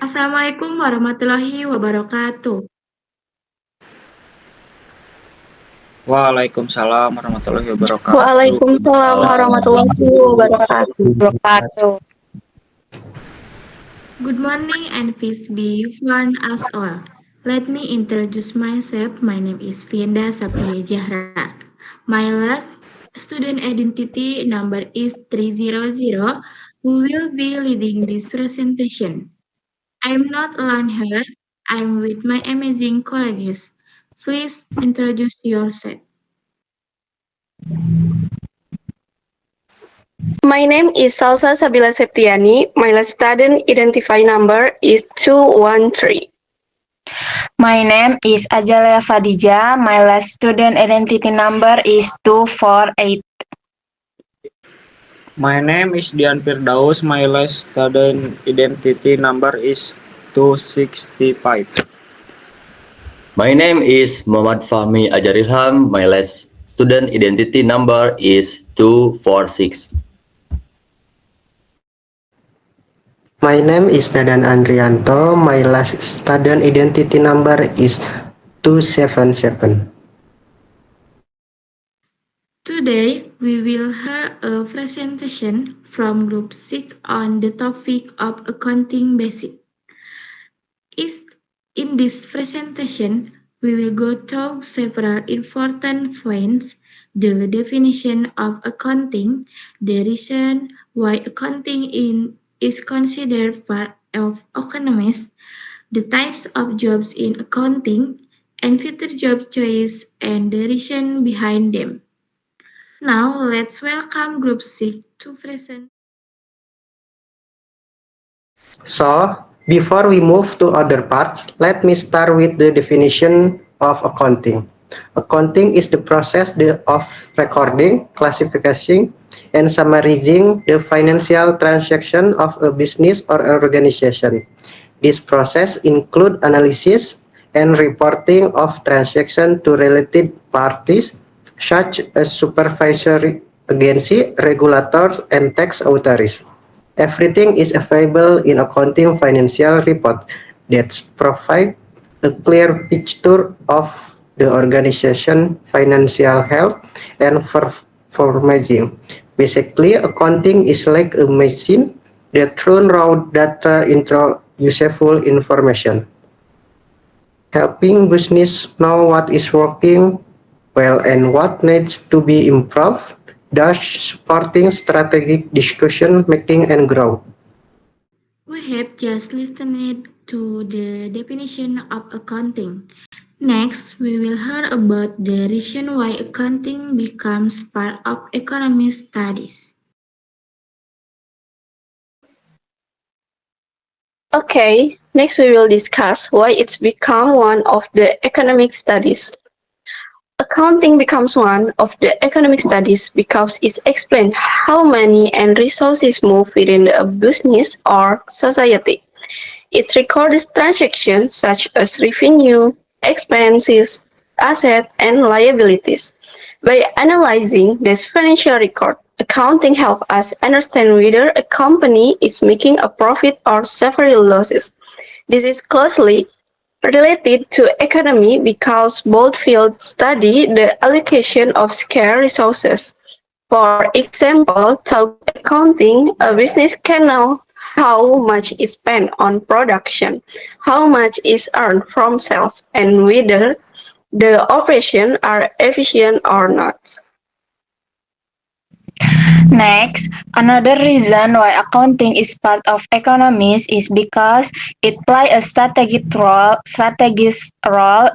Assalamualaikum warahmatullahi wabarakatuh. Waalaikumsalam warahmatullahi wabarakatuh. Waalaikumsalam warahmatullahi wabarakatuh. Good morning and peace be upon us all. Let me introduce myself. My name is Fienda Sapria Jahra. My last student identity number is 300, who will be leading this presentation. I'm not alone here. I'm with my amazing colleagues. Please introduce yourself. My name is Salsa Sabila Septiani. My last student identify number is 213. My name is Ajalea Fadija. My last student identity number is 248. My name is Dian Firdaus. My last student identity number is 265. My name is Muhammad Fahmi Ajarilham. My last student identity number is 246. My name is Nadan Andrianto. My last student identity number is 277. Today, we will hear a presentation from Group 6 on the topic of accounting basic. In this presentation, we will go through several important points: the definition of accounting, the reason why accounting is considered part of economics, the types of jobs in accounting, and future job choice and the reason behind them. Now, let's welcome Group 6 to present. So, before we move to other parts, let me start with the definition of accounting. Accounting is the process of recording, classifying, and summarizing the financial transaction of a business or organization. This process includes analysis and reporting of transactions to related parties, such as supervisory agency, regulators, and tax authorities. Everything is available in accounting financial report that provide a clear picture of the organization financial health and performance. Basically, accounting is like a machine that turns raw data into useful information, helping business know what is working well and what needs to be improved, thus supporting strategic discussion making and growth. We have just listened to the definition of accounting. Next, we will hear about the reason why accounting becomes part of economic studies. Okay, next we will discuss why it's become one of the economic studies. Accounting becomes one of the economic studies because it explains how money and resources move within a business or society. It records transactions such as revenue, expenses, assets, and liabilities. By analyzing this financial record, accounting helps us understand whether a company is making a profit or suffering losses. This is closely related to economy because both fields study the allocation of scarce resources. For example, through accounting, a business can know how much is spent on production, how much is earned from sales, and whether the operations are efficient or not. Next, another reason why accounting is part of economics is because it plays a strategic role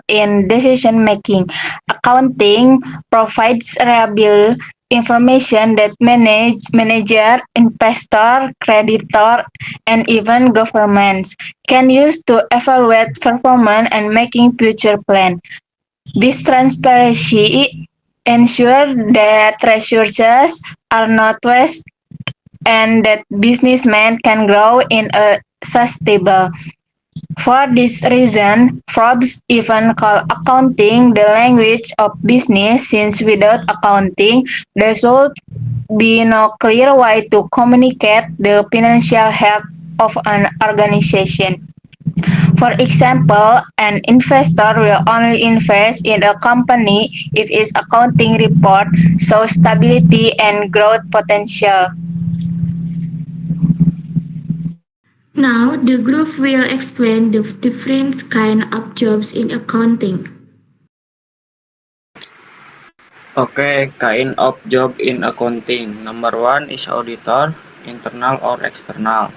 in decision making. Accounting provides reliable information that manager, investor, creditor, and even governments can use to evaluate performance and making future plan. This transparency ensures that resources are not wasted and that businessmen can grow in a sustainable. For this reason, Forbes even call accounting the language of business, since without accounting, there should be no clear way to communicate the financial health of an organization. For example, an investor will only invest in a company if its accounting report shows stability and growth potential. Now, the group will explain the different kind of jobs in accounting. Okay, kind of job in accounting. Number one is auditor, internal or external.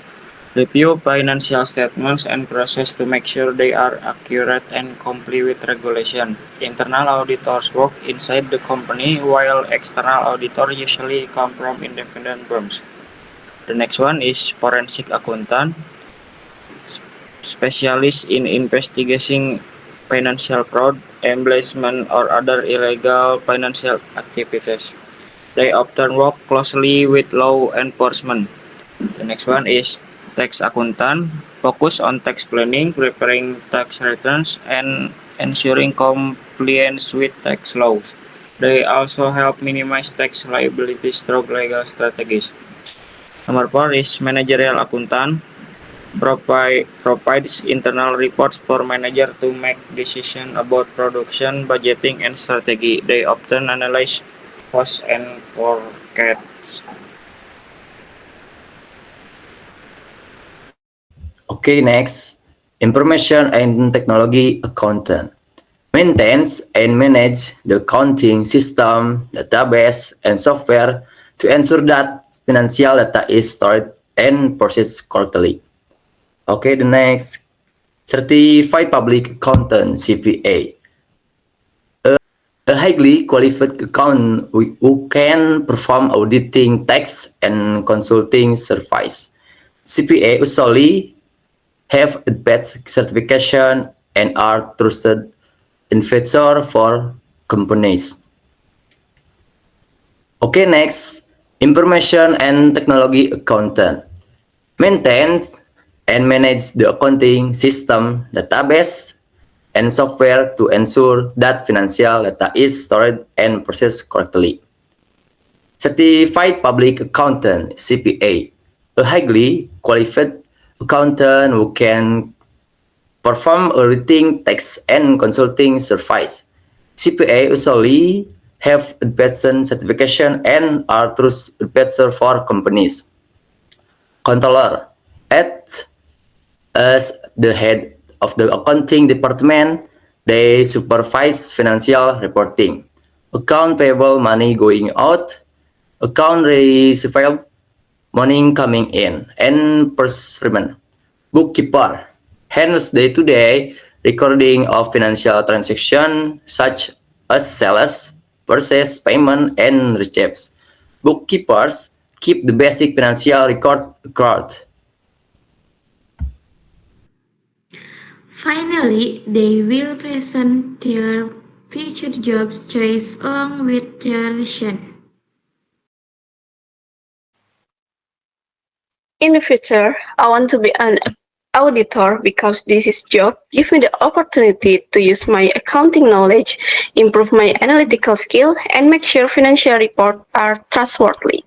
Review financial statements and process to make sure they are accurate and comply with regulation. Internal auditors work inside the company, while external auditors usually come from independent firms. The next one is forensic accountant, specialist in investigating financial fraud, embezzlement, or other illegal financial activities. They often work closely with law enforcement. The next one is tax accountant, focus on tax planning, preparing tax returns, and ensuring compliance with tax laws. They also help minimize tax liabilities through legal strategies. Number four is managerial accountant, provides internal reports for manager to make decisions about production, budgeting, and strategy. They often analyze costs and forecasts. Okay, next, information and technology accountant. Maintains and manage the accounting system, database, and software to ensure that financial data is stored and processed correctly. Okay, the next, certified public accountant (CPA). A highly qualified accountant who can perform auditing, tax, and consulting service. CPA usually have advanced certification and are trusted advisor for companies. Okay, next, information and technology accountant. Maintains and manage the accounting system, database, and software to ensure that financial data is stored and processed correctly. Certified Public Accountant (CPA), a highly qualified accountant who can perform auditing, tax, and consulting service. CPA usually have advanced certification and are trusted advisor for companies. Controller acts as the head of the accounting department. They supervise financial reporting, account payable money going out, account receivable money coming in, and payment. Bookkeeper handles day-to-day recording of financial transactions such as sales, purchase, payment, and receipts. Bookkeepers keep the basic financial records. Finally, they will present their future job choice along with their vision. In the future, I want to be an auditor because this job gives me the opportunity to use my accounting knowledge, improve my analytical skill, and make sure financial reports are trustworthy.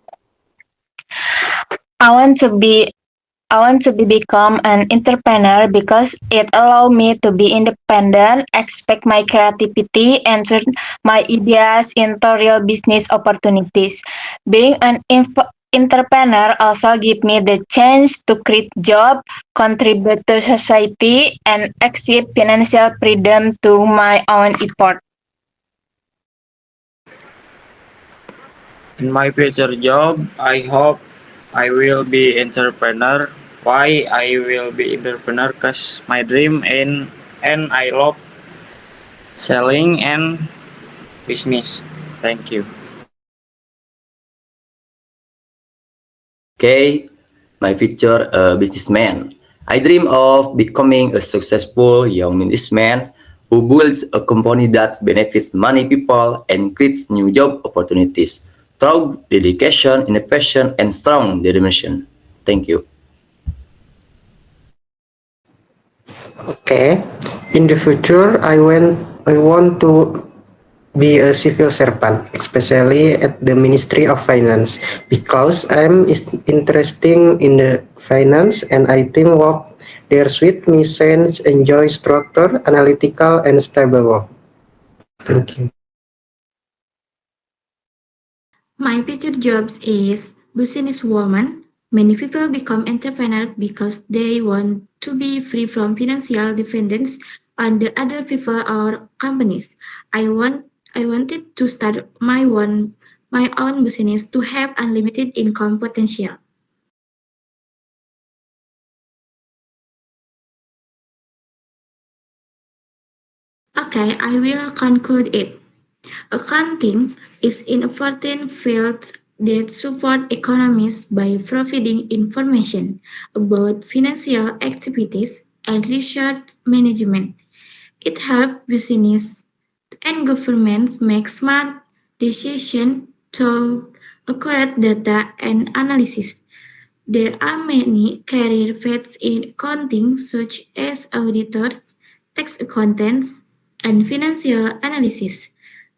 I want to become an entrepreneur because it allows me to be independent, expect my creativity, and turn my ideas into real business opportunities. Being an entrepreneur also gives me the chance to create jobs, contribute to society, and achieve financial freedom to my own effort. In my future job, I hope I will be entrepreneur. Why I will be entrepreneur? Cause my dream and I love selling and business. Thank you. Okay, my future businessman. I dream of becoming a successful young businessman who builds a company that benefits many people and creates new job opportunities through dedication, innovation, and strong determination. Thank you. Okay. In the future, I want to be a civil servant, especially at the Ministry of Finance, because I'm interested in the finance, and I teamwork. Their sweet missions enjoy structure, analytical, and stable work. Thank you. My future jobs is businesswoman. Many people become entrepreneurs because they want to be free from financial dependence on the other people or companies. I wanted to start my own business to have unlimited income potential. Okay, I will conclude it. Accounting is an important field that supports economists by providing information about financial activities and research management. It helps business and governments make smart decisions through accurate data and analysis. There are many career paths in accounting, such as auditors, tax accountants, and financial analysis,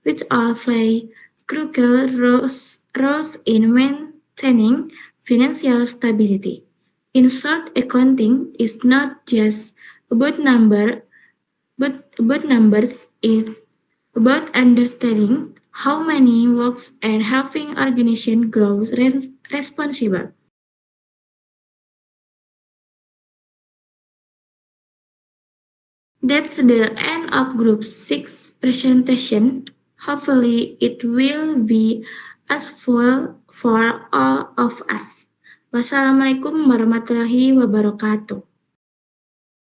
which all play crucial roles in maintaining financial stability. In short, accounting is not just about but numbers. It's about understanding how money works and helping organization grow responsible. That's the end of Group 6 presentation. Hopefully it will be useful for all of us. Wassalamualaikum warahmatullahi wabarakatuh.